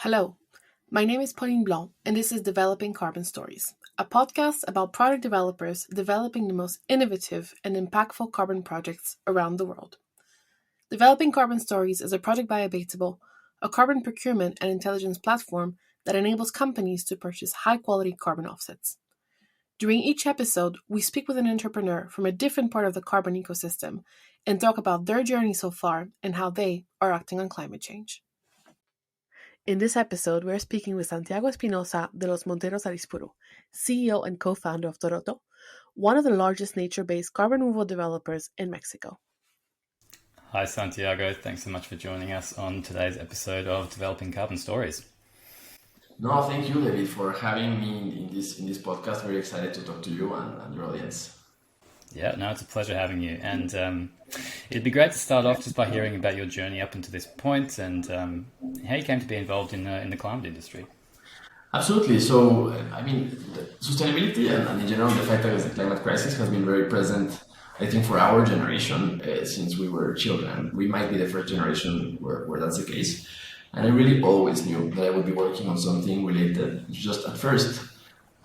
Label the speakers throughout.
Speaker 1: Hello, my name is Pauline Blanc, and this is Developing Carbon Stories, a podcast about product developers developing the most innovative and impactful carbon projects around the world. Developing Carbon Stories is a project by Abatable, a carbon procurement and intelligence platform that enables companies to purchase high-quality carbon offsets. During each episode, we speak with an entrepreneur from a different part of the carbon ecosystem and talk about their journey so far and how they are acting on climate change. In this episode, we're speaking with Santiago Espinosa de los Monteros Arispuru, CEO and co-founder of Toroto, one of the largest nature-based carbon removal developers in Mexico.
Speaker 2: Hi, Santiago. Thanks so much for joining us on today's episode of Developing Carbon Stories.
Speaker 3: No, thank you, David, for having me in this podcast. Very excited to talk to you and your audience.
Speaker 2: Yeah, no, it's a pleasure having you. And it'd be great to start off just by hearing about your journey up until this point and how you came to be involved in the climate industry.
Speaker 3: Absolutely. So, sustainability and in general, the fact that the climate crisis has been very present, I think, for our generation since we were children. We might be the first generation where that's the case. And I really always knew that I would be working on something related. Just at first,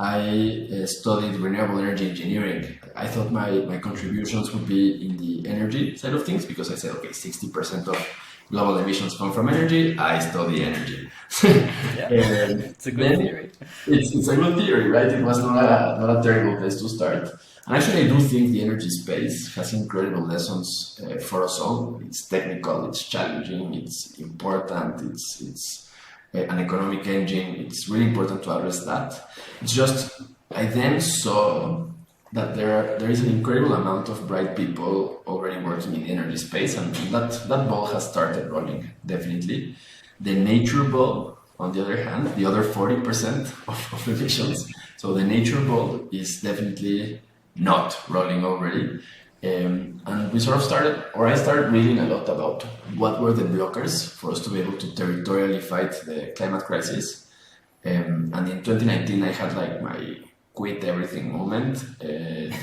Speaker 3: I studied renewable energy engineering. I thought my contributions would be in the energy side of things because I said, okay, 60% of global emissions come from energy. I study energy.
Speaker 2: Yeah, it's a good theory.
Speaker 3: It's a good theory, right? It was not a terrible place to start. And actually, I do think the energy space has incredible lessons for us all. It's technical, it's challenging, it's important, it's an economic engine. It's really important to address that. It's just, I then saw that there is an incredible amount of bright people already working in the energy space, and that ball has started rolling, definitely. The nature ball, on the other hand, the other 40% of emissions. So the nature ball is definitely not rolling already. And I started reading a lot about what were the blockers for us to be able to territorially fight the climate crisis. And in 2019, I had like my quit everything moment,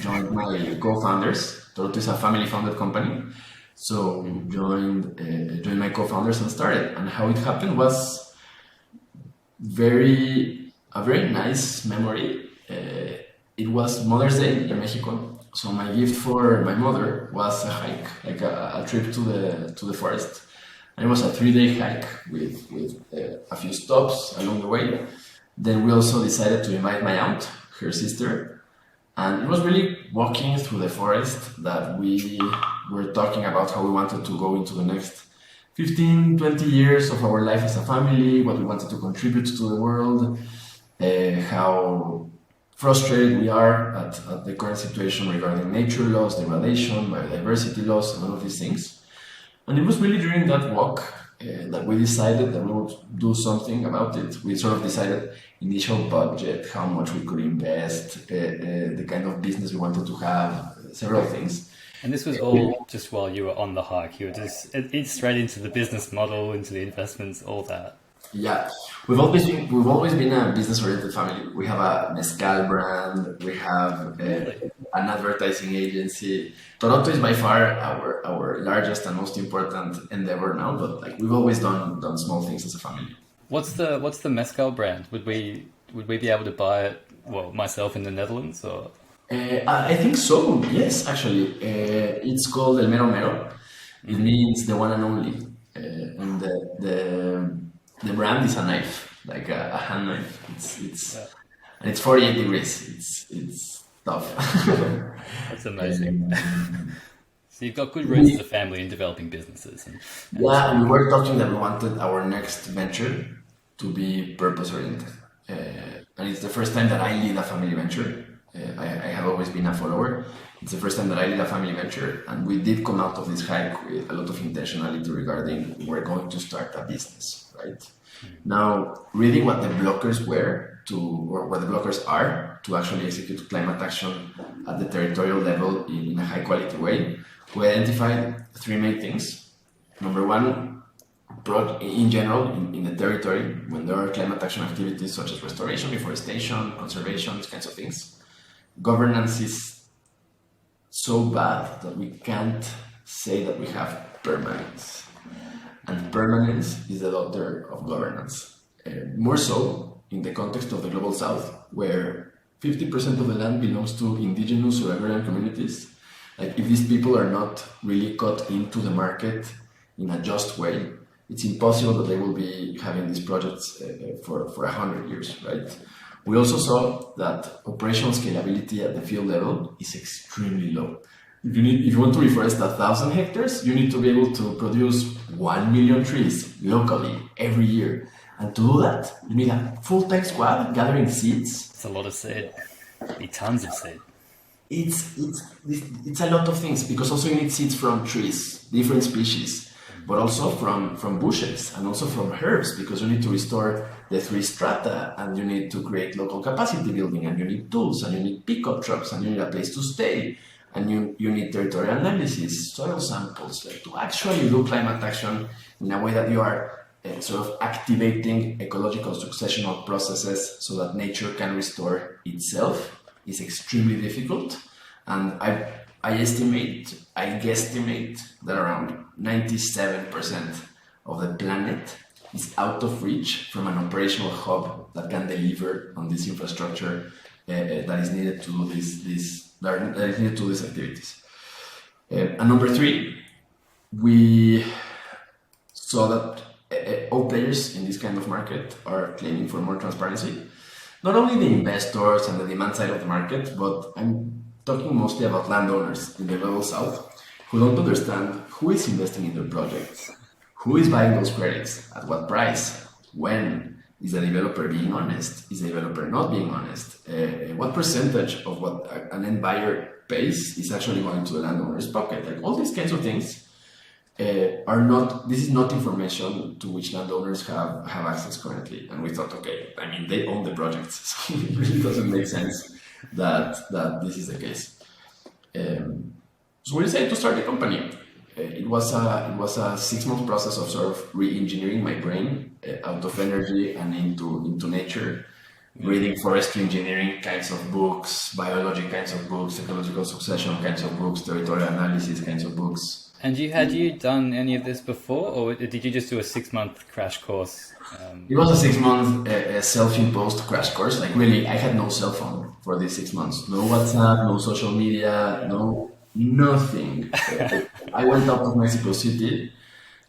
Speaker 3: joined my co-founders. Toroto is a family-founded company. So joined my co-founders and started. And how it happened was a very nice memory. It was Mother's Day in Mexico. So my gift for my mother was a hike, like a trip to the forest. And it was a 3-day hike with a few stops along the way. Then we also decided to invite my aunt, her sister. And it was really walking through the forest that we were talking about how we wanted to go into the next 15, 20 years of our life as a family, what we wanted to contribute to the world, how frustrated we are at the current situation regarding nature loss, degradation, biodiversity loss, and all of these things. And it was really during that walk that we decided that we would do something about it. We sort of decided initial budget, how much we could invest, the kind of business we wanted to have, several things.
Speaker 2: And this was all just while you were on the hike. You were just straight into the business model, into the investments, all that.
Speaker 3: Yeah, we've always been a business-oriented family. We have a mezcal brand. We have an advertising agency. Toroto is by far our largest and most important endeavor now. But like we've always done small things as a family.
Speaker 2: What's the mezcal brand? Would we be able to buy it? Well, myself in the Netherlands, or
Speaker 3: I think so. Yes, actually, it's called El Mero Mero. It means the one and only, and the brand is a knife, like a hand knife. And it's 48 degrees. It's tough.
Speaker 2: That's amazing. So you've got good roots as a family in developing businesses.
Speaker 3: Yeah, we were talking that we wanted our next venture to be purpose oriented, and it's the first time that I lead a family venture. I have always been a follower. It's the first time that I lead a family venture, and we did come out of this hike with a lot of intentionality regarding we're going to start a business, right? Now, reading what the blockers or what the blockers are to actually execute climate action at the territorial level in a high quality way, we identified 3 main things. Number one, in general, in the territory, when there are climate action activities such as restoration, reforestation, conservation, these kinds of things, governance is so bad that we can't say that we have permanence. And permanence is the daughter of governance. more so in the context of the global south, where 50% of the land belongs to indigenous or agrarian communities. Like, if these people are not really cut into the market in a just way, it's impossible that they will be having these projects for 100 years, right? We also saw that operational scalability at the field level is extremely low. If you want to reforest 1,000 hectares, you need to be able to produce 1 million trees locally every year. And to do that, you need a full-time squad gathering seeds.
Speaker 2: It's a lot of seed. Need tons of seed.
Speaker 3: It's a lot of things, because also you need seeds from trees, different species, but also from bushes and also from herbs, because you need to restore the 3 strata, and you need to create local capacity building, and you need tools, and you need pickup trucks, and you need a place to stay, and you need territorial analysis, soil samples, to actually do climate action in a way that you are sort of activating ecological successional processes so that nature can restore itself is extremely difficult. And I guesstimate that around 97% of the planet is out of reach from an operational hub that can deliver on this infrastructure that is needed to do these activities. And number 3, we saw that all players in this kind of market are claiming for more transparency. Not only the investors and the demand side of the market, but I'm talking mostly about landowners in the global south who don't understand who is investing in their projects, who is buying those credits, at what price, when. Is the developer being honest? Is the developer not being honest? What percentage of what an end buyer pays is actually going to the landowner's pocket? Like, all these kinds of things this is not information to which landowners have access currently. And we thought, okay, I mean, they own the projects, so it really doesn't make sense that this is the case. So we decided to start the company. It was a 6-month process of sort of re-engineering my brain out of energy and into nature, reading forestry engineering kinds of books, biology kinds of books, ecological succession kinds of books, territorial analysis kinds of books.
Speaker 2: And had you done any of this before, or did you just do a 6-month crash course?
Speaker 3: It was a 6-month self-imposed crash course. Like, really, I had no cell phone for these 6 months. No WhatsApp, no social media, nothing. I went out of Mexico City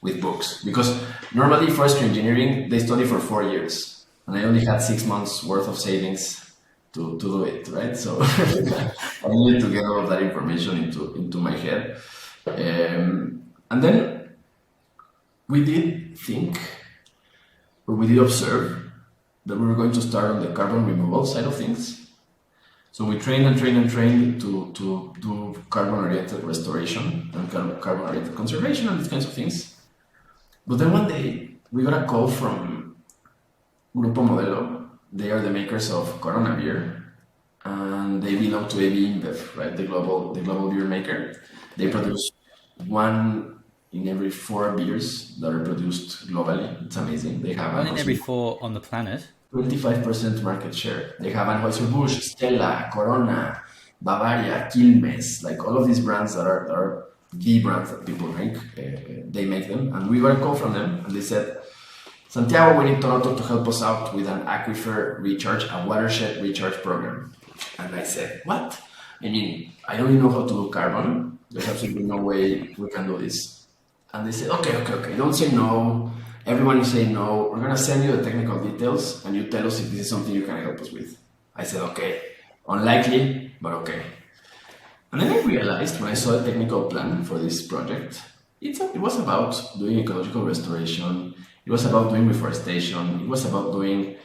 Speaker 3: with books, because normally forestry engineering, they study for 4 years, and I only had 6 months worth of savings to do it, right? So I needed to get all of that information into my head. And then we did observe that we were going to start on the carbon removal side of things. So we trained to do carbon-oriented restoration and carbon-oriented conservation and these kinds of things. But then one day we got a call from Grupo Modelo. They are the makers of Corona beer, and they belong to AB InBev, right? The global beer maker. They produce 1 in every 4 beers that are produced globally. It's amazing. They have
Speaker 2: 1 in every 4 on the planet.
Speaker 3: 25% market share. They have Anheuser-Busch, Stella, Corona, Bavaria, Quilmes, like all of these brands that are the brands that people drink. They make them, and we got a call from them, and they said, Santiago, we need Toroto to help us out with an aquifer recharge, a watershed recharge program. And I said, what? I mean, I don't even know how to do carbon. There's absolutely no way we can do this. And they said, okay, don't say no. Everyone is saying no. We're going to send you the technical details, and you tell us if this is something you can help us with. I said, okay. Unlikely, but okay. And then I realized, when I saw the technical plan for this project, it was about doing ecological restoration. It was about doing reforestation. It was about doing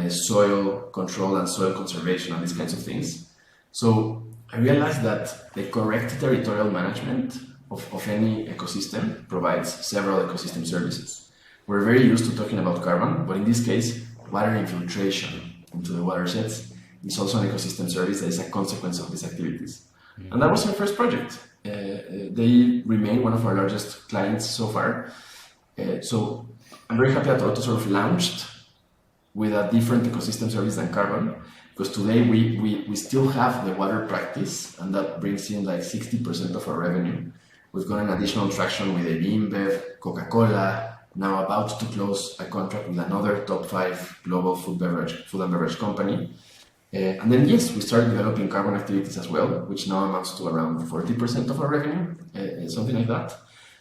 Speaker 3: soil control and soil conservation and these kinds of things. So I realized that the correct territorial management of any ecosystem provides several ecosystem services. We're very used to talking about carbon, but in this case, water infiltration into the watersheds is also an ecosystem service that is a consequence of these activities. Mm-hmm. And that was our first project. They remain one of our largest clients so far. So I'm very happy that Toroto sort of launched with a different ecosystem service than carbon, because today we still have the water practice, and that brings in like 60% of our revenue. We've got an additional traction with InBev, Coca-Cola, now about to close a contract with another top 5 global food and beverage company. And then, yes, we started developing carbon activities as well, which now amounts to around 40% of our revenue, something like that.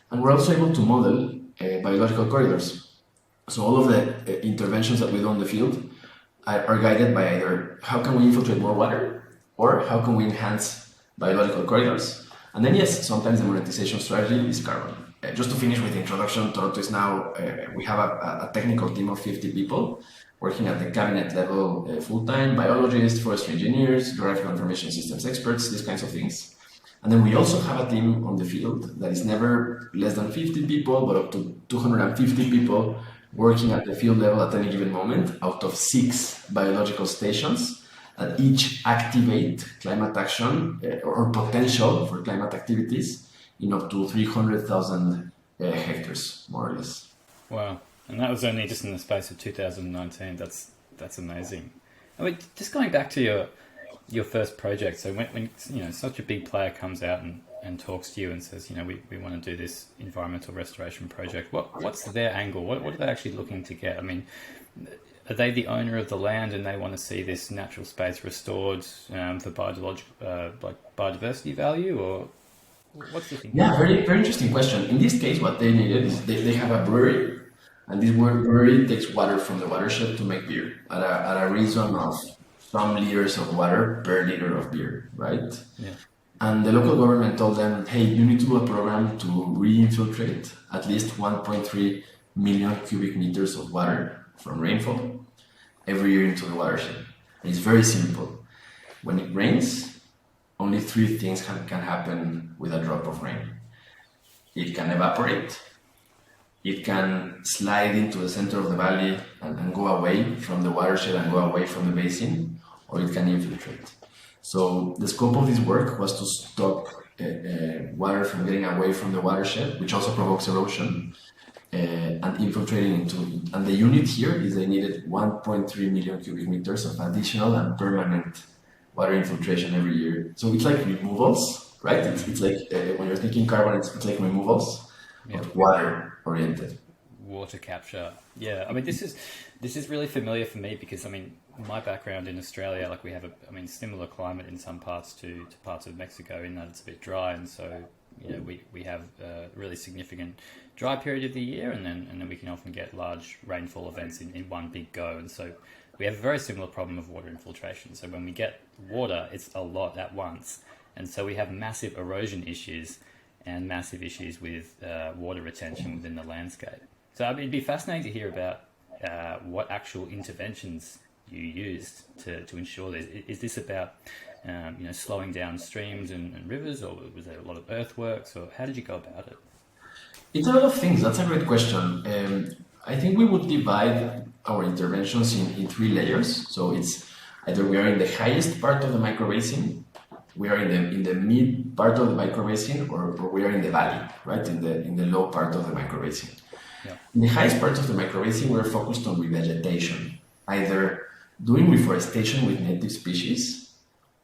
Speaker 3: And we're also able to model biological corridors. So all of the interventions that we do on the field are guided by either how can we infiltrate more water or how can we enhance biological corridors. And then, yes, sometimes the monetization strategy is carbon. Just to finish with the introduction, Toroto is now, we have a technical team of 50 people working at the cabinet level, full-time, biologists, forestry engineers, geographical information systems experts, these kinds of things. And then we also have a team on the field that is never less than 50 people, but up to 250 people working at the field level at any given moment out of 6 biological stations that each activate climate action or potential for climate activities in up to 300,000 hectares, more or less.
Speaker 2: Wow. And that was only just in the space of 2019. That's amazing. I mean, just going back to your first project. So when such a big player comes out and talks to you and says, we want to do this environmental restoration project, what's their angle? What are they actually looking to get? I mean, are they the owner of the land and they want to see this natural space restored for biodiversity value, or what's the thing?
Speaker 3: Yeah, very, very interesting question. In this case, what they needed is they have a brewery, and this brewery takes water from the watershed to make beer at a reason of some liters of water per liter of beer, right?
Speaker 2: Yeah.
Speaker 3: And the local government told them, hey, you need to do a program to re-infiltrate at least 1.3 million cubic meters of water from rainfall every year into the watershed. And it's very simple. When it rains, only 3 things can happen with a drop of rain. It can evaporate, it can slide into the center of the valley and go away from the watershed and go away from the basin, or it can infiltrate. So the scope of this work was to stop water from getting away from the watershed, which also provokes erosion, and infiltrating into it. And the unit here is they needed 1.3 million cubic meters of additional and permanent water infiltration every year. So it's like removals, right? It's like when you're thinking carbon, it's like removals, but water oriented.
Speaker 2: Water capture. Yeah, I mean, this is really familiar for me because, I mean, my background in Australia, like we have similar climate in some parts to parts of Mexico in that it's a bit dry, and so we have a really significant dry period of the year, and then we can often get large rainfall events in one big go, and so we have a very similar problem of water infiltration. So when we get water, it's a lot at once, and so we have massive erosion issues and massive issues with water retention within the landscape. So it'd be fascinating to hear about what actual interventions you used to ensure this. Is this about slowing down streams and rivers, or was there a lot of earthworks, or how did you go about it?
Speaker 3: It's a lot of things. That's a great question. I think we would divide our interventions in 3 layers. So it's either we are in the highest part of the microbasin, we are in the mid part of the microbasin, or we are in the valley, right? In the low part of the microbasin.
Speaker 2: Yeah.
Speaker 3: In the highest part of the microbasin, we're focused on revegetation, either doing reforestation with native species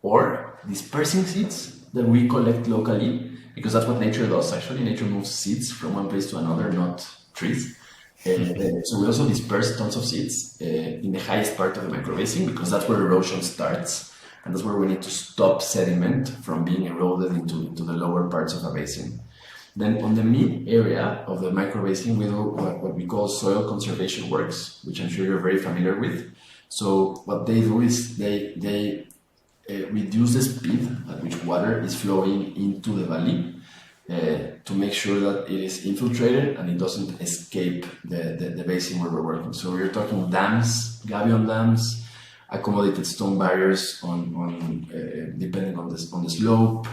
Speaker 3: or dispersing seeds that we collect locally, because that's what nature does. Actually, nature moves seeds from one place to another, not trees. So we also disperse tons of seeds in the highest part of the microbasin, because that's where erosion starts, and that's where we need to stop sediment from being eroded into the lower parts of the basin. Then on the mid area of the microbasin, we do what we call soil conservation works, which I'm sure you're very familiar with. So what they do is they reduce the speed at which water is flowing into the valley to make sure that it is infiltrated and it doesn't escape the basin where we're working. So we're talking dams, gabion dams, accommodated stone barriers on depending on the slope.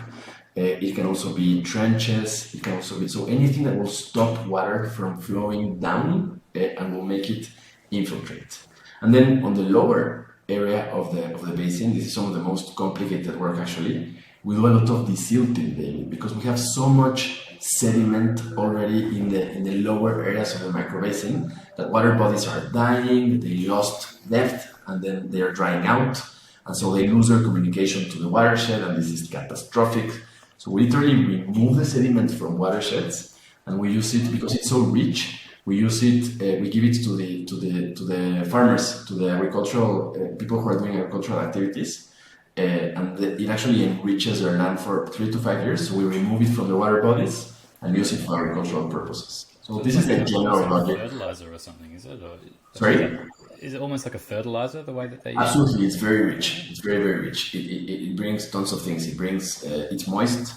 Speaker 3: It can also be trenches. It can also be anything that will stop water from flowing down and will make it infiltrate. And then on the lower area of the basin, this is some of the most complicated work actually. We do a lot of desilting daily because we have so much sediment already in the lower areas of the microbasin that water bodies are dying, they lost depth, and then they are drying out, and so they lose their communication to the watershed, and this is catastrophic. So we literally remove the sediment from watersheds, and we use it because it's so rich. We use it. We give it to the farmers, to the agricultural people who are doing agricultural activities, and it actually enriches their land for 3 to 5 years. So we remove it from the water bodies and use it for agricultural purposes. So this is the general logic.
Speaker 2: Fertilizer or something, is it? Or
Speaker 3: Sorry?
Speaker 2: is it almost like a fertilizer the way that they use
Speaker 3: Absolutely, it's very rich. It's very, very rich. It brings tons of things. It brings, it's moist.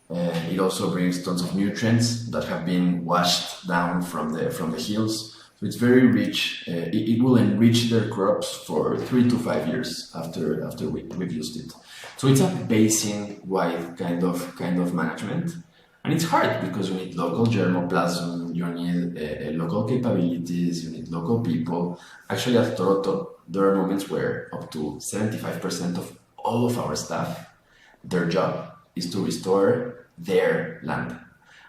Speaker 3: It also brings tons of nutrients that have been washed down from the hills. So it's very rich. It will enrich their crops for 3 to 5 years after we've used it. So it's a basin-wide kind of management. And it's hard because you need local germoplasm, you need local capabilities, you need local people. Actually, at Toroto, there are moments where up to 75% of all of our staff, their job is to restore their land.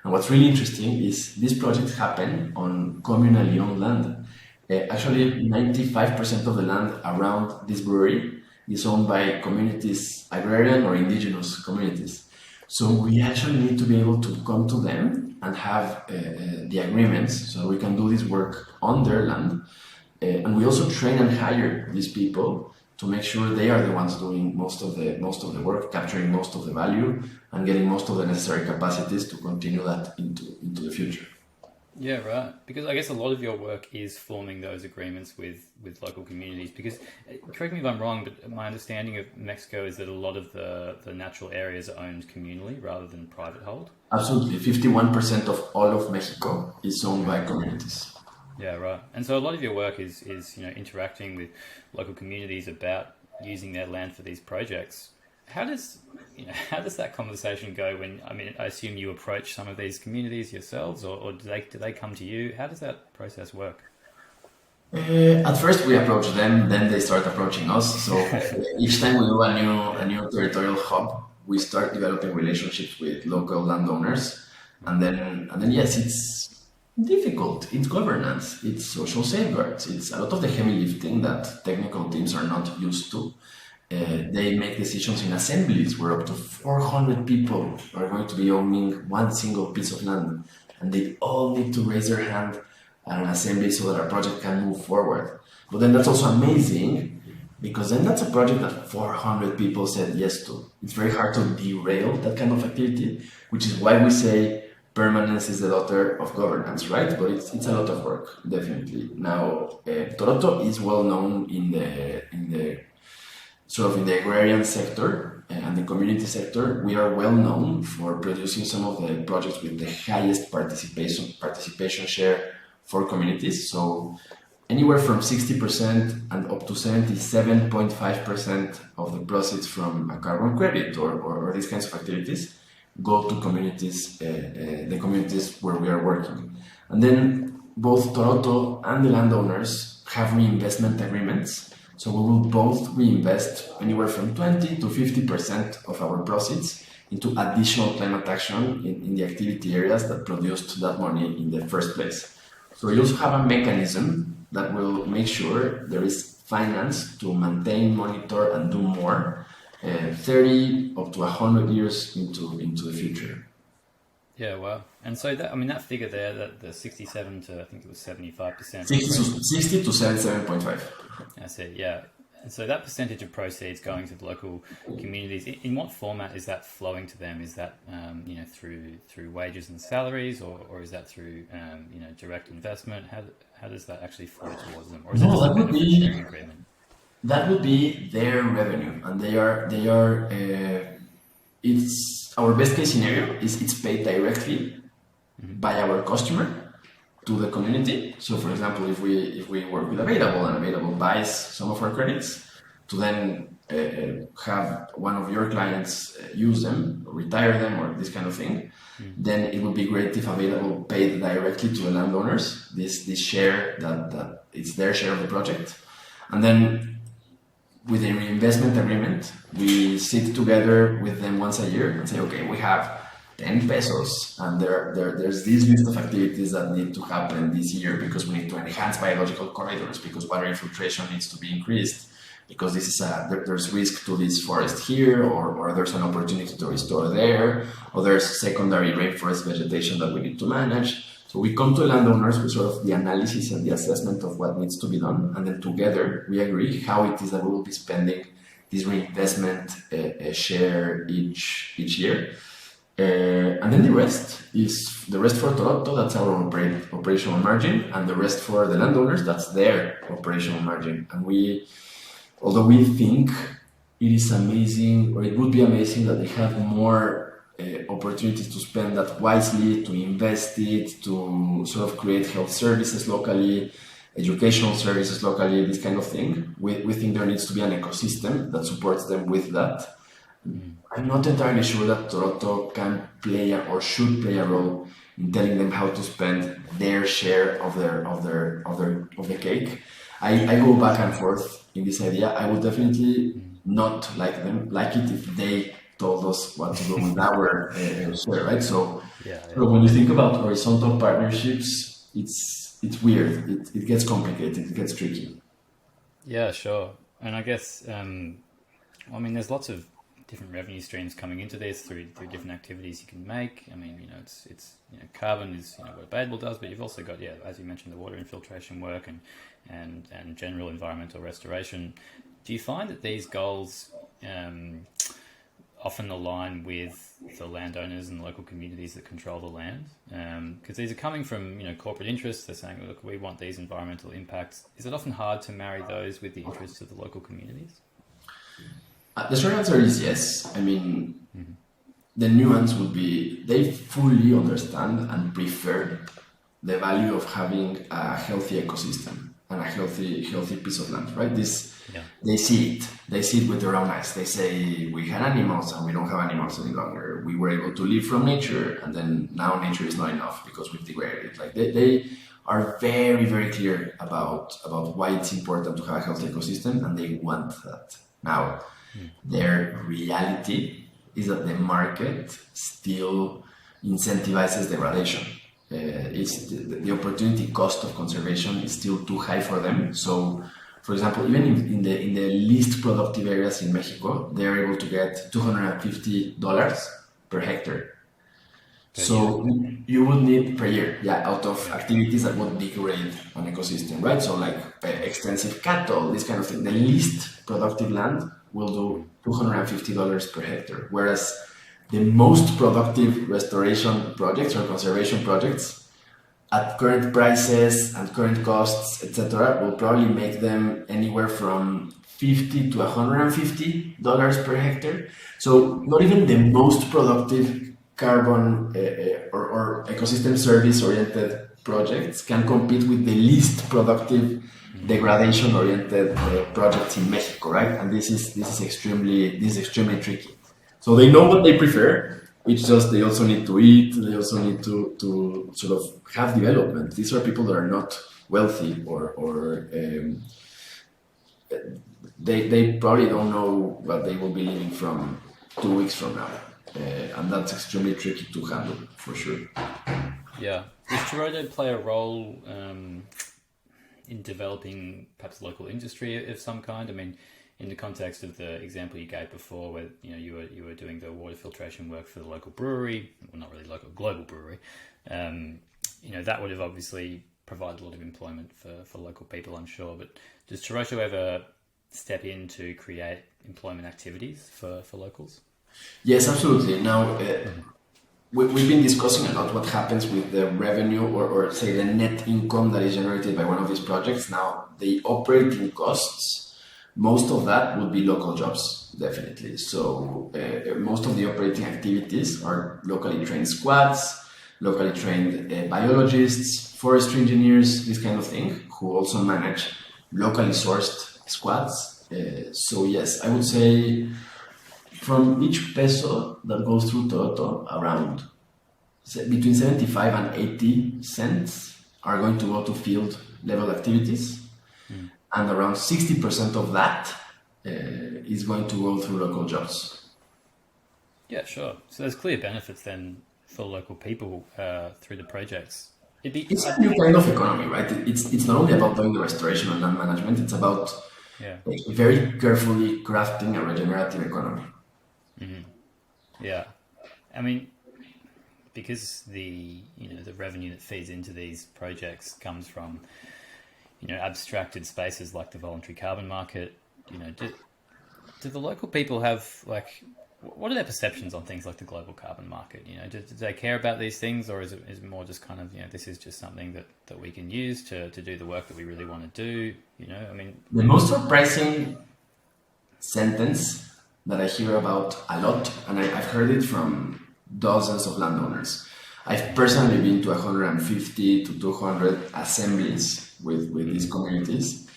Speaker 3: And what's really interesting is these projects happen on communally owned land. Actually, 95% of the land around this brewery is owned by communities, agrarian or indigenous communities. So we actually need to be able to come to them and have the agreements so we can do this work on their land. And we also train and hire these people to make sure they are the ones doing most of the work, capturing most of the value, and getting most of the necessary capacities to continue that into the future.
Speaker 2: Yeah, right. Because I guess a lot of your work is forming those agreements with local communities. Because, correct me if I'm wrong, but my understanding of Mexico is that a lot of the natural areas are owned communally rather than private hold.
Speaker 3: Absolutely. 51% of all of Mexico is owned by communities.
Speaker 2: Yeah, right. And so a lot of your work is interacting with local communities about using their land for these projects. How does that conversation go when, I assume you approach some of these communities yourselves, or do they come to you? How does that process work?
Speaker 3: At first we approach them, then they start approaching us. So each time we do a new territorial hub, we start developing relationships with local landowners, and then yes, it's difficult. It's governance, it's social safeguards, it's a lot of the heavy lifting that technical teams are not used to. They make decisions in assemblies where up to 400 people are going to be owning one single piece of land, and they all need to raise their hand at an assembly so that our project can move forward. But then that's also amazing because then that's a project that 400 people said yes to. It's very hard to derail that kind of activity, which is why we say permanence is the daughter of governance, right? But it's a lot of work, definitely. Now, Toroto is well known in the agrarian sector and the community sector. We are well known for producing some of the projects with the highest participation share for communities. So anywhere from 60% and up to 77.5% of the proceeds from a carbon credit or these kinds of activities go to communities, the communities where we are working. And then both Toroto and the landowners have reinvestment agreements. So we will both reinvest anywhere from 20 to 50% of our proceeds into additional climate action in the activity areas that produced that money in the first place. So we also have a mechanism that will make sure there is finance to maintain, monitor, and do more 30 up to 100 years into the future.
Speaker 2: Yeah, wow. And so that figure there, that the 67 to, I think it was 75%.
Speaker 3: 60 to 77.5.
Speaker 2: I see, yeah. And so that percentage of proceeds going to the local communities, in what format is that flowing to them? Is that through wages and salaries, or is that through direct investment? How does that actually flow towards them? Or is it just a benefit sharing agreement?
Speaker 3: That would be their revenue, and they are. It's our best case scenario is it's paid directly by our customer to the community. So, for example, if we work with Available and Available buys some of our credits, to then have one of your clients use them, retire them, or this kind of thing, then it would be great if Available paid directly to the landowners this share that it's their share of the project, and then with a reinvestment agreement, we sit together with them once a year and say, okay, we have 10 pesos, and there's this list of activities that need to happen this year because we need to enhance biological corridors, because water infiltration needs to be increased, because this is there's risk to this forest here, or there's an opportunity to restore there, or there's secondary rainforest vegetation that we need to manage. So we come to landowners with sort of the analysis and the assessment of what needs to be done, and then together we agree how it is that we will be spending this reinvestment share each year. And then the rest for Toroto, that's our operational margin, and the rest for the landowners, that's their operational margin. And although we think it is amazing, or it would be amazing that they have more opportunities to spend that wisely, to invest it, to sort of create health services locally, educational services locally, this kind of thing. We think there needs to be an ecosystem that supports them with that. I'm not entirely sure that Toroto can play or should play a role in telling them how to spend their share of the cake. I go back and forth in this idea. I would definitely not like it if they told us what to do with our share, right? So when you think about horizontal partnerships, it's weird. It gets complicated. It gets tricky.
Speaker 2: Yeah, sure. And I guess there's lots of different revenue streams coming into this through different activities you can make. I mean, it's carbon is what Abatable does, but you've also got, as you mentioned, the water infiltration work and general environmental restoration. Do you find that these goals often align with the landowners and the local communities that control the land? Because these are coming from corporate interests. They're saying, look, we want these environmental impacts. Is it often hard to marry those with the interests of the local communities?
Speaker 3: The short answer is yes. I mean, the nuance would be they fully understand and prefer the value of having a healthy ecosystem and a healthy piece of land, right? They see it with their own eyes. They say we had animals and we don't have animals any longer. We were able to live from nature, and then now nature is not enough because we've degraded it. Like they are very, very clear about why it's important to have a healthy ecosystem, and they want that. Now, their reality is that the market still incentivizes degradation. The opportunity cost of conservation is still too high for them. So, for example, even in the least productive areas in Mexico, they're able to get $250 per hectare. So you would need per year, out of activities that would degrade an ecosystem, right? So like extensive cattle, this kind of thing. The least productive land will do $250 per hectare, whereas the most productive restoration projects or conservation projects at current prices and current costs, etc., will probably make them anywhere from $50 to $150 per hectare. So not even the most productive carbon or ecosystem service oriented projects can compete with the least productive degradation oriented projects in Mexico, right? And this is extremely tricky. So they know what they prefer. It's just they also need to eat. They also need to sort of have development. These are people that are not wealthy or they probably don't know what they will be living from 2 weeks from now. And that's extremely tricky to handle, for sure.
Speaker 2: Yeah. Does Toroto play a role in developing perhaps local industry of some kind? I mean, in the context of the example you gave before, where you were doing the water filtration work for the local brewery, well, not really local, global brewery, that would have obviously provided a lot of employment for local people, I'm sure. But does Toroto ever step in to create employment activities for locals?
Speaker 3: Yes, absolutely. Now, we've been discussing a lot what happens with the revenue or say the net income that is generated by one of these projects. Now, the operating costs, most of that would be local jobs, definitely. So most of the operating activities are locally trained squads, locally trained biologists, forestry engineers, this kind of thing, who also manage locally sourced squads. So yes, I would say from each peso that goes through Toroto, around between 75 and 80 cents are going to go to field level activities. And around 60% of that is going to go through local jobs.
Speaker 2: Yeah, sure. So there's clear benefits then for local people through the projects.
Speaker 3: It's a new kind of economy, right? It's not only about doing the restoration and land management, it's about very carefully crafting a regenerative economy.
Speaker 2: Mm-hmm. Yeah. I mean, because the the revenue that feeds into these projects comes from abstracted spaces like the voluntary carbon market. Do the local people have what are their perceptions on things like the global carbon market? Do they care about these things, or is it more just kind of this is just something that we can use to do the work that we really want to do? I mean,
Speaker 3: The most surprising sentence that I hear about a lot, and I've heard it from dozens of landowners. I've personally been to 150 to 200 assemblies with these communities,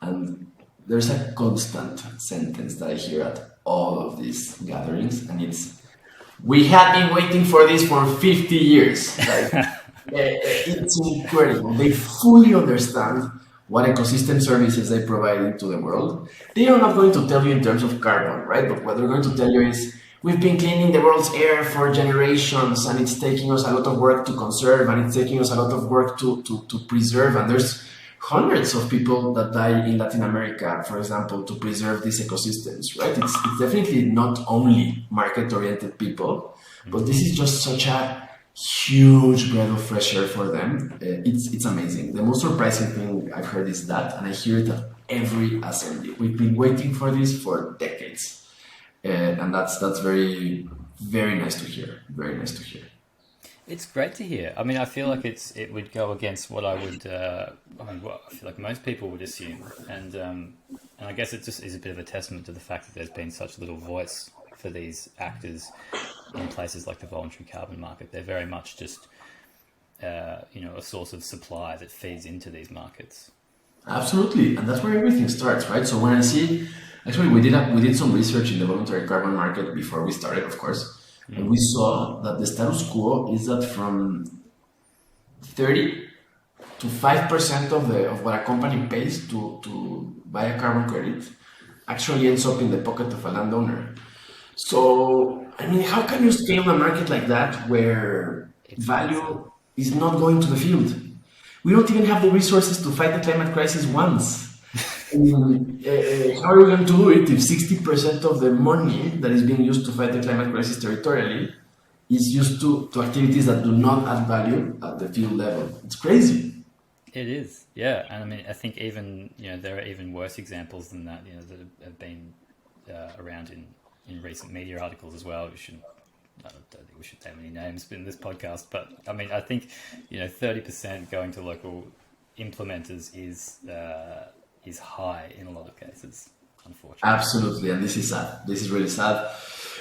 Speaker 3: and there's a constant sentence that I hear at all of these gatherings, and it's, "We have been waiting for this for 50 years." It's incredible. They fully understand what ecosystem services they provide into the world. They are not going to tell you in terms of carbon, right? But what they're going to tell you is, "We've been cleaning the world's air for generations, and it's taking us a lot of work to conserve, and it's taking us a lot of work to preserve." And there's hundreds of people that die in Latin America, for example, to preserve these ecosystems, right? It's definitely not only market-oriented people, but this is just such a huge breath of fresh air for them. It's amazing. The most surprising thing I've heard is that, and I hear it at every assembly. We've been waiting for this for decades, and that's very, very nice to hear. Very nice to hear.
Speaker 2: It's great to hear. I mean, I feel like it would go against what I would. What I feel like most people would assume, and I guess it just is a bit of a testament to the fact that there's been such little voice for these actors in places like the voluntary carbon market. They're very much just a source of supply that feeds into these markets.
Speaker 3: Absolutely, and that's where everything starts, right? So when I see, actually, we did some research in the voluntary carbon market before we started, of course. And we saw that the status quo is that from 30 to 5% of what a company pays to buy a carbon credit actually ends up in the pocket of a landowner. So, I mean, how can you scale a market like that where value is not going to the field? We don't even have the resources to fight the climate crisis once. How are we going to do it if 60% of the money that is being used to fight the climate crisis territorially is used to activities that do not add value at the field level? It's crazy.
Speaker 2: It is, yeah. And I mean, I think even, there are even worse examples than that, that have been around in recent media articles as well. I don't think we should name any names in this podcast, but I mean, I think, 30% going to local implementers is high in a lot of cases, unfortunately.
Speaker 3: Absolutely, and this is sad. This is really sad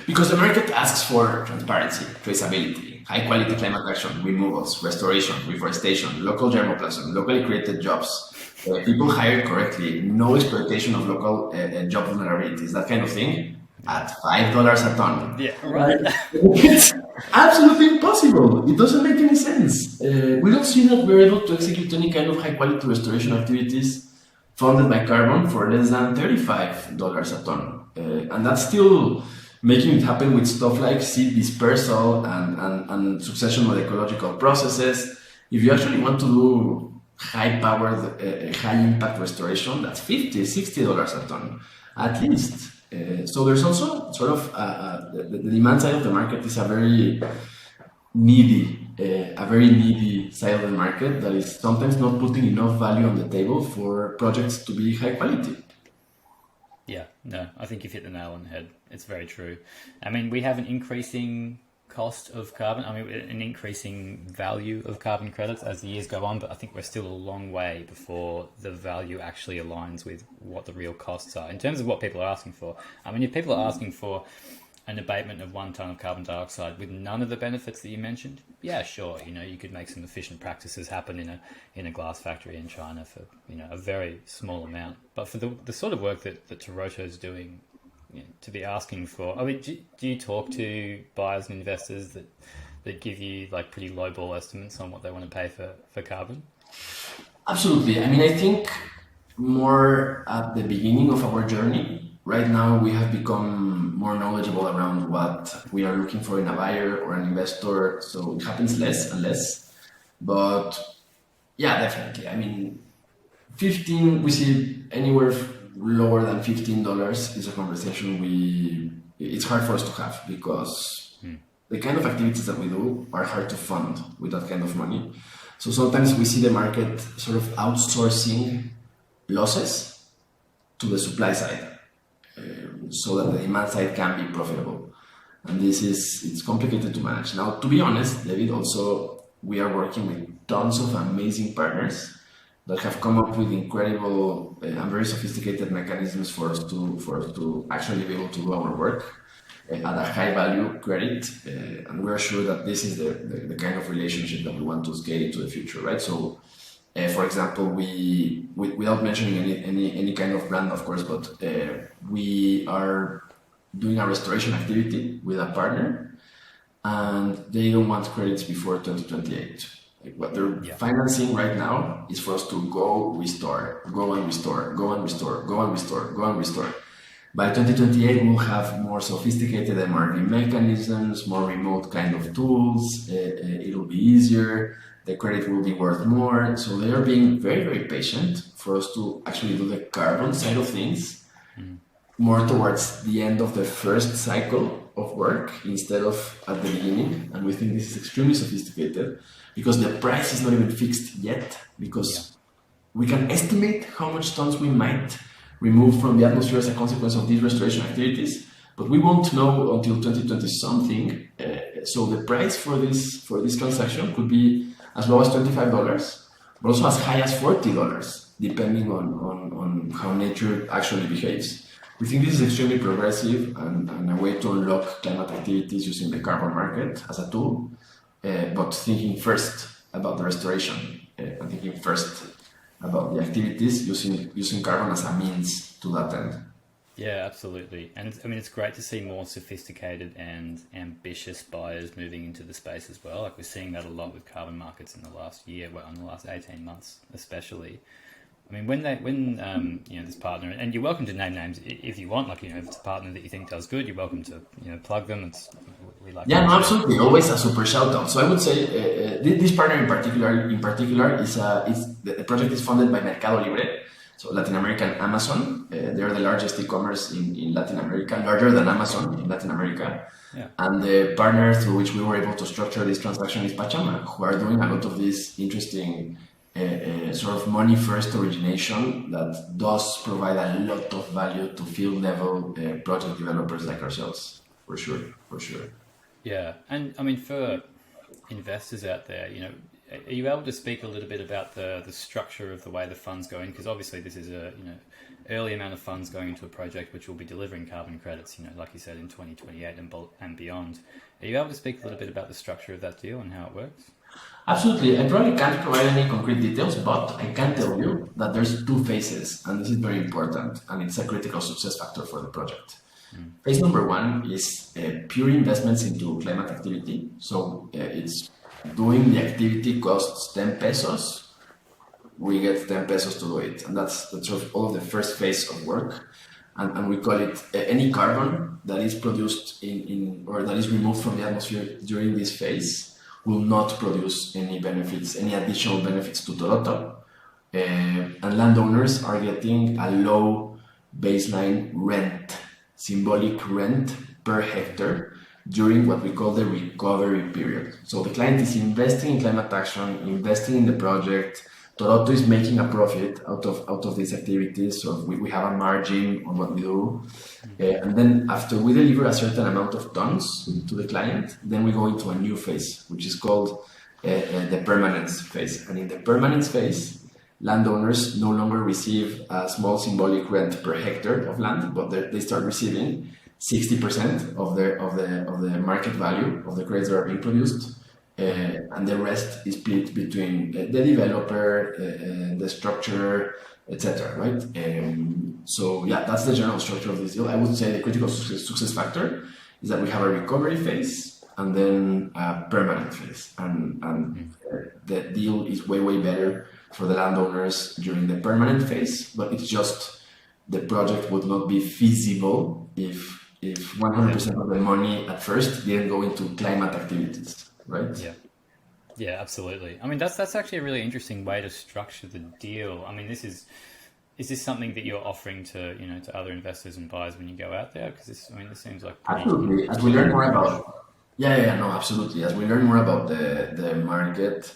Speaker 3: because the market asks for transparency, traceability, high quality climate action, removals, restoration, reforestation, local germoplasm, locally created jobs, people hired correctly, no exploitation of local job vulnerabilities, that kind of thing, at $5 a ton.
Speaker 2: Yeah, right.
Speaker 3: It's absolutely impossible. It doesn't make any sense. We don't see that we're able to execute any kind of high quality restoration activities funded by carbon for less than $35 a ton. And that's still making it happen with stuff like seed dispersal and successional ecological processes. If you actually want to do high-powered, high-impact restoration, that's $50, $60 a ton, at least. So there's also sort of the demand side of the market is a very needy side of the market that is sometimes not putting enough value on the table for projects to be high quality.
Speaker 2: Yeah, no, I think you've hit the nail on the head. It's very true. I mean, we have an increasing cost of carbon. I mean, an increasing value of carbon credits as the years go on, but I think we're still a long way before the value actually aligns with what the real costs are in terms of what people are asking for. I mean, if people are asking for an abatement of 1 ton of carbon dioxide with none of the benefits that you mentioned, yeah, sure, you could make some efficient practices happen in a glass factory in China for a very small amount. But for the sort of work that Toroto is doing, to be asking for, I mean, do you talk to buyers and investors that give you like pretty low ball estimates on what they want to pay for carbon?
Speaker 3: Absolutely. I mean, I think more at the beginning of our journey. Right now, we have become more knowledgeable around what we are looking for in a buyer or an investor, so it happens less and less. But yeah, definitely. I mean, we see anywhere lower than $15 is a conversation it's hard for us to have because the kind of activities that we do are hard to fund with that kind of money. So sometimes we see the market sort of outsourcing losses to the supply side, so that the demand side can be profitable. And it's complicated to manage. Now, to be honest, David, also we are working with tons of amazing partners that have come up with incredible and very sophisticated mechanisms for us to actually be able to do our work at a high value credit, and we're sure that this is the kind of relationship that we want to scale into the future, right? So, for example, without mentioning any kind of brand, of course, but we are doing a restoration activity with a partner, and they don't want credits before 2028. Like what they're financing right now is for us to go restore, go and restore, go and restore, go and restore, go and restore. By 2028, we'll have more sophisticated MRV mechanisms, more remote kind of tools. It'll be easier. The credit will be worth more. So they are being very, very patient for us to actually do the carbon side of things more towards the end of the first cycle of work instead of at the beginning. And we think this is extremely sophisticated because the price is not even fixed yet, because we can estimate how much tons we might remove from the atmosphere as a consequence of these restoration activities, but we won't know until 2020 something. So the price for this transaction could be as low as $25, but also as high as $40, depending on how nature actually behaves. We think this is extremely progressive and a way to unlock climate activities using the carbon market as a tool, but thinking first about the restoration and thinking first about the activities using carbon as a means to that end.
Speaker 2: Yeah, absolutely. And I mean, it's great to see more sophisticated and ambitious buyers moving into the space as well. Like we're seeing that a lot with carbon markets in the last year, well, in the last 18 months, especially. I mean, when this partner, and you're welcome to name names if you want, like, if it's a partner that you think does good, you're welcome to, plug them. We like.
Speaker 3: Yeah, no, absolutely. Always a super shout out. So I would say this partner in particular is the project is funded by Mercado Libre, so Latin American Amazon. They're the largest e-commerce in Latin America, larger than Amazon in Latin America. Yeah. And the partner through which we were able to structure this transaction is Pachama, who are doing a lot of this interesting sort of money first origination that does provide a lot of value to field level project developers like ourselves, for sure.
Speaker 2: Yeah, and I mean, for investors out there, are you able to speak a little bit about the structure of the way the fund's going? Because obviously this is a early amount of funds going into a project which will be delivering carbon credits, like you said, in 2028 and beyond. Are you able to speak a little bit about the structure of that deal and how it works?
Speaker 3: Absolutely. I probably can't provide any concrete details, but I can tell you that there's two phases, and this is very important, and it's a critical success factor for the project. Phase number one is pure investments into climate activity. So it's doing the activity costs 10 pesos. We get 10 pesos to do it. And that's sort of all of the first phase of work. And we call it any carbon that is produced or that is removed from the atmosphere during this phase will not produce any additional benefits to Toroto. And landowners are getting a low baseline rent, symbolic rent per hectare during what we call the recovery period. So the client is investing in climate action, investing in the project. Toroto is making a profit out of these activities, so we have a margin on what we do. And then after we deliver a certain amount of tons to the client, then we go into a new phase, which is called the permanence phase. And in the permanence phase, landowners no longer receive a small symbolic rent per hectare of land, but they start receiving 60% of the market value of the credits that are being produced. And the rest is split between the developer, the structure, etc. Right? So yeah, that's the general structure of this deal. I would say the critical success factor is that we have a recovery phase and then a permanent phase, and the deal is way better for the landowners during the permanent phase. But it's just the project would not be feasible if 100% of the money at first didn't go into climate activities. Right.
Speaker 2: Yeah, absolutely. I mean, that's actually a really interesting way to structure the deal. I mean, is this something that you're offering to to other investors and buyers when you go out there? Because this seems like
Speaker 3: absolutely. As we learn more about Yeah, no, absolutely. As we learn more about the market,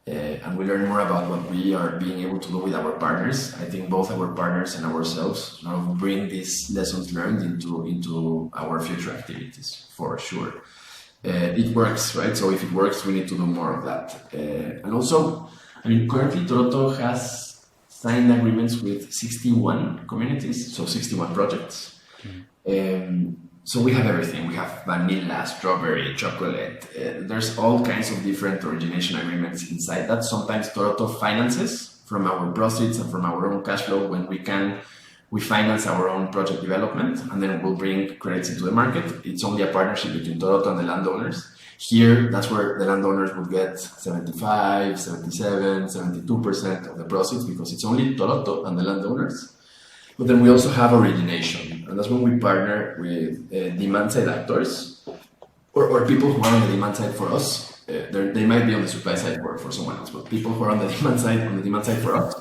Speaker 3: and we learn more about what we are being able to do with our partners, I think both our partners and ourselves sort of bring these lessons learned into our future activities for sure. It works, right? So if it works, we need to do more of that. And also, I mean, currently Toroto has signed agreements with 61 communities, so 61 projects. So we have everything. We have vanilla, strawberry, chocolate. There's all kinds of different origination agreements inside that. Sometimes Toroto finances from our proceeds and from our own cash flow when we can. We finance our own project development, and then we'll bring credits into the market. It's only a partnership between Toroto and the landowners. Here, that's where the landowners would get 75, 77, 72% of the proceeds because it's only Toroto and the landowners. But then we also have origination, and that's when we partner with demand side actors or people who are on the demand side for us. They might be on the supply side for someone else, but people who are on the demand side for us,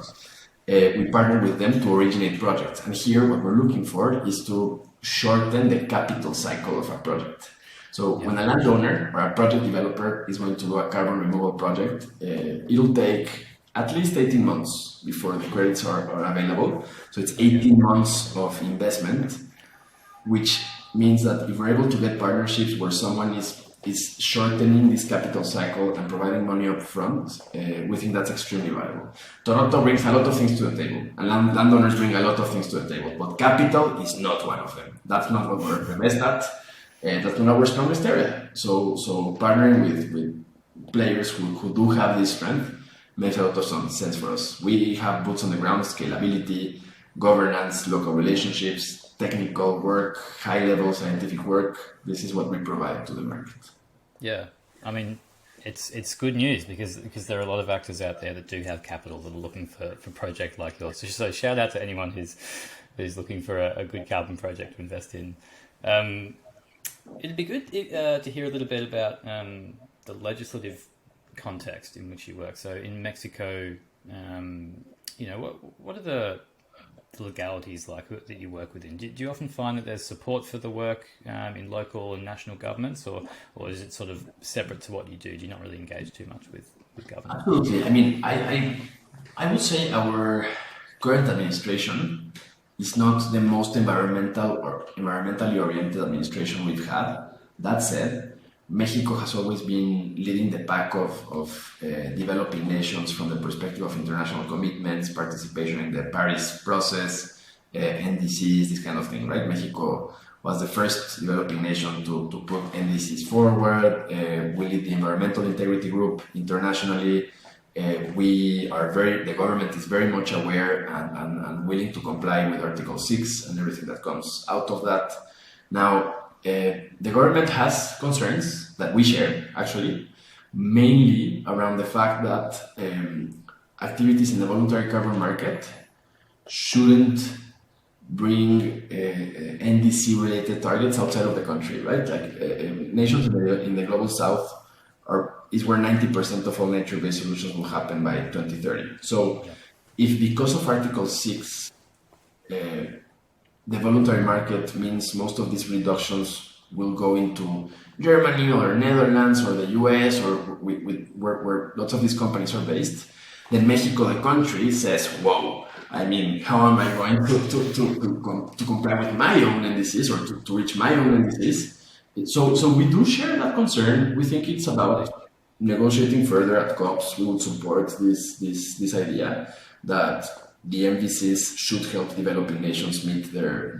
Speaker 3: we partner with them to originate projects. And here, what we're looking for is to shorten the capital cycle of a project. So when a landowner or a project developer is going to do a carbon removal project, it'll take at least 18 months before the credits are available. So it's 18 months of investment, which means that if we're able to get partnerships where someone is shortening this capital cycle and providing money up front, we think that's extremely valuable. Toroto brings a lot of things to the table, and landowners bring a lot of things to the table, but capital is not one of them. That's not what we're the best at. That's not our strongest area. So partnering with players who do have this strength makes a lot of sense for us. We have boots on the ground, scalability, governance, local relationships, technical work, high-level scientific work. This is what we provide to the market.
Speaker 2: Yeah, I mean, it's good news because there are a lot of actors out there that do have capital that are looking for a project like yours. So shout out to anyone who's looking for a good carbon project to invest in. It'd be good to hear a little bit about the legislative context in which you work. So in Mexico, what are the legalities like that you work within? Do you often find that there's support for the work in local and national governments, or is it sort of separate to what you do? Do you not really engage too much with government?
Speaker 3: Absolutely. I mean, I would say our current administration is not the most environmentally oriented administration we've had. That said, Mexico has always been leading the pack of developing nations from the perspective of international commitments, participation in the Paris process, NDCs, this kind of thing, right? Mexico was the first developing nation to put NDCs forward. We lead the environmental integrity group internationally. The government is very much aware and willing to comply with Article 6 and everything that comes out of that. Now, the government has concerns that we share, actually, mainly around the fact that activities in the voluntary carbon market shouldn't bring NDC-related targets outside of the country, right? Like nations in the global south is where 90% of all nature-based solutions will happen by 2030. So if because of Article 6, the voluntary market means most of these reductions will go into Germany or Netherlands or the US or where lots of these companies are based, then Mexico, the country, says, whoa, I mean, how am I going to comply with my own NDCs or to reach my own NDCs? So we do share that concern. We think it's about negotiating further at COPs. We would support this idea that the MVCs should help developing nations meet their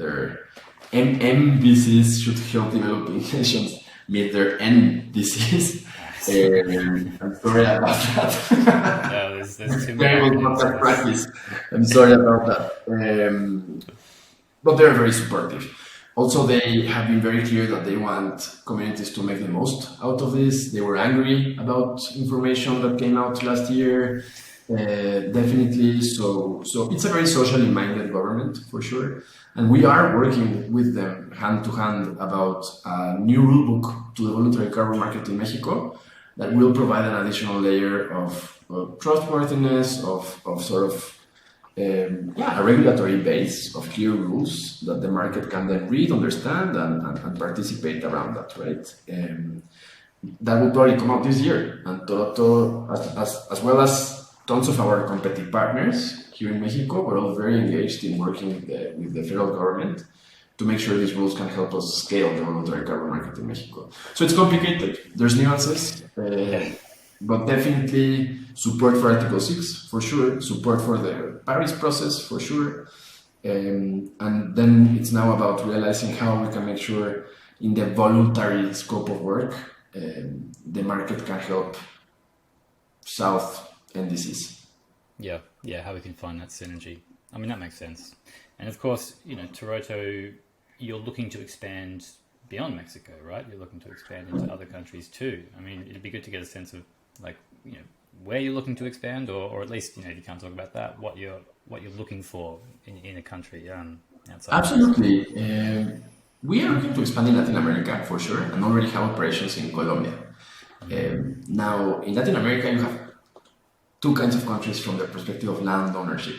Speaker 3: MVCs should help developing nations meet their NDCs. I'm sorry about that.
Speaker 2: No, there's too
Speaker 3: Terrible contact practice. I'm sorry about that. But they're very supportive. Also, they have been very clear that they want communities to make the most out of this. They were angry about information that came out last year. Definitely. So it's a very socially minded government for sure. And we are working with them hand to hand about a new rule book to the voluntary carbon market in Mexico that will provide an additional layer of trustworthiness, of sort of a regulatory base of clear rules that the market can then read, understand, and participate around that, right? That will probably come out this year. And Toroto, as well as tons of our competitive partners here in Mexico, we're all very engaged in working with the federal government to make sure these rules can help us scale the voluntary carbon market in Mexico. So it's complicated. There's nuances, but definitely support for Article 6, for sure. Support for the Paris process, for sure. And then it's now about realizing how we can make sure in the voluntary scope of work, the market can help South NDCs.
Speaker 2: Yeah, how we can find that synergy. I mean, that makes sense. And of course, Toroto, you're looking to expand beyond Mexico, right? You're looking to expand into other countries too. I mean, it'd be good to get a sense of where you're looking to expand, or at least, if you can't talk about that, what you're looking for in a country outside.
Speaker 3: Absolutely. We are looking to expand in Latin America for sure, and already have operations in Colombia. Now, in Latin America, you have two kinds of countries from the perspective of land ownership.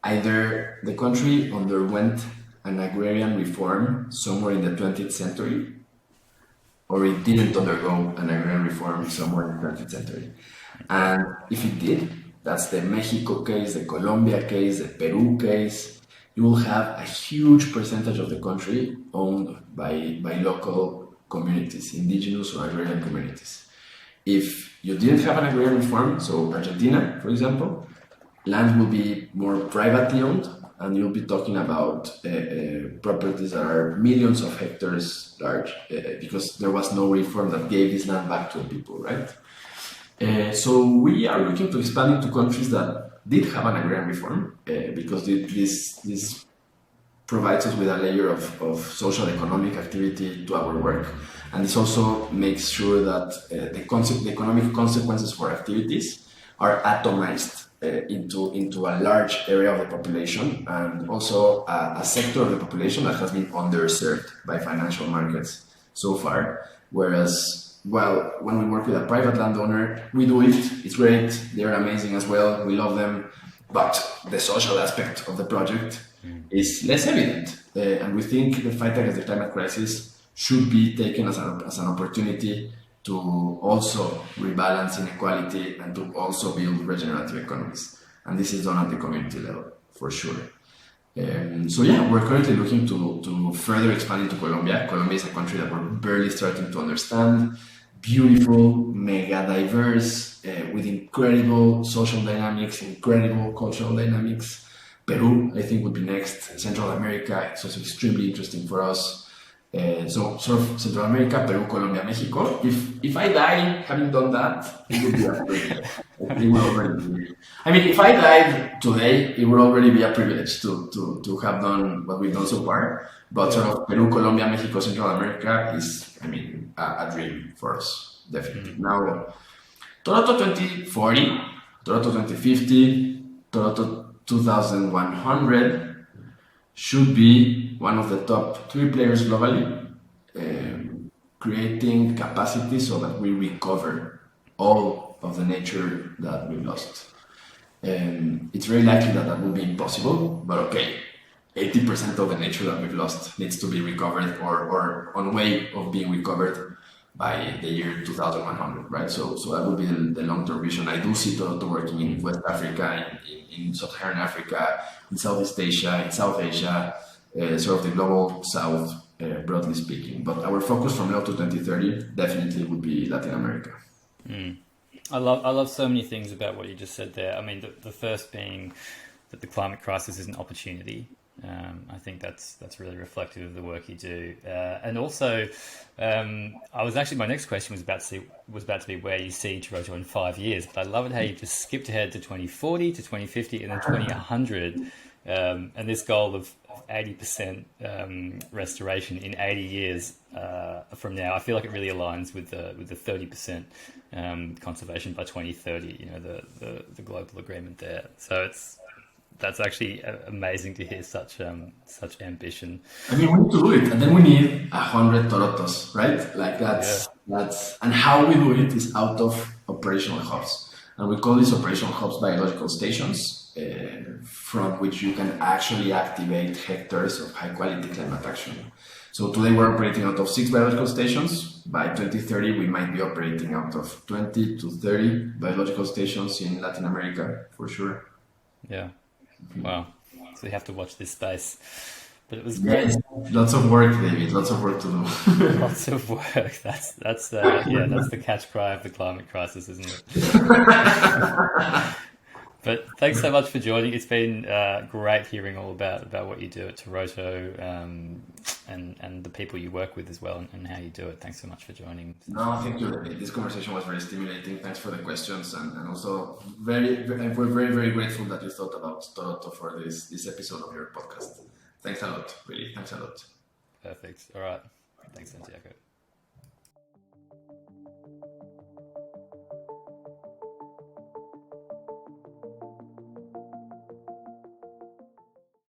Speaker 3: Either the country underwent an agrarian reform somewhere in the 20th century, or it didn't undergo an agrarian reform somewhere in the 20th century. And if it did, that's the Mexico case, the Colombia case, the Peru case. You will have a huge percentage of the country owned by local communities, indigenous or agrarian communities. If you didn't have an agrarian reform, so Argentina, for example, land will be more privately owned, and you'll be talking about properties that are millions of hectares large, because there was no reform that gave this land back to the people, right? So we are looking to expand into countries that did have an agrarian reform, because this provides us with a layer of social economic activity to our work. And this also makes sure that the economic consequences for activities are atomized into a large area of the population, and also a sector of the population that has been underserved by financial markets so far. Whereas, well, when we work with a private landowner, we do it, it's great, they're amazing as well, we love them, but the social aspect of the project is less evident. And we think the fight against the climate crisis should be taken as an opportunity to also rebalance inequality and to also build regenerative economies. And this is done at the community level, for sure. So yeah, we're currently looking to further expand into Colombia. Colombia is a country that we're barely starting to understand. Beautiful, mega diverse, with incredible social dynamics, incredible cultural dynamics. Peru, I think, would be next. Central America, it's also extremely interesting for us. So sort of Central America, Peru, Colombia, Mexico. If I die having done that, it would be a privilege. It will already be. I mean, if I died today, it would already be a privilege to have done what we've done so far. But sort of Peru, Colombia, Mexico, Central America is, I mean, a dream for us, definitely. Now, Toroto 2040, Toroto 2050, Toroto 2100 should be one of the top 3 players globally, creating capacity so that we recover all of the nature that we've lost. It's very likely that will be impossible, but okay, 80% of the nature that we've lost needs to be recovered or on way of being recovered by the year 2100, right? So that would be the long-term vision. I do see Toroto working in West Africa, in Sub-Saharan Africa, in Southeast Asia, in South Asia, sort of the global South, broadly speaking. But our focus from now to 2030 definitely would be Latin America.
Speaker 2: I love so many things about what you just said there. I mean, the first being that the climate crisis is an opportunity. I think that's really reflective of the work you do, and also, my next question was about to be where you see Toroto in 5 years. But I love it how you just skipped ahead to 2040, to 2050, and then 2100, and this goal of 80% restoration in 80 years from now. I feel like it really aligns with the 30% conservation by 2030. You know, the global agreement there. So that's actually amazing to hear such ambition.
Speaker 3: I mean, we need to do it, and then we need 100 Torotos, right? Like that's and how we do it is out of operational hubs, and we call these operational hubs biological stations. from which you can actually activate hectares of high quality climate action. So today we're operating out of 6 biological stations. By 2030, we might be operating out of 20 to 30 biological stations in Latin America, for sure.
Speaker 2: Yeah. Wow. So you have to watch this space. But it was great.
Speaker 3: Yes, lots of work, David. Lots of work to do.
Speaker 2: Lots of work. That's the catch cry of the climate crisis, isn't it? But thanks so much for joining. It's been great hearing all about what you do at Toroto, and the people you work with as well, and how you do it. Thanks so much for joining.
Speaker 3: No, thank you, David. This conversation was very stimulating. Thanks for the questions, and also we're very grateful that you thought about Toroto for this episode of your podcast. Thanks a lot, really. Thanks a lot.
Speaker 2: Perfect. All right. Thanks, Santiago.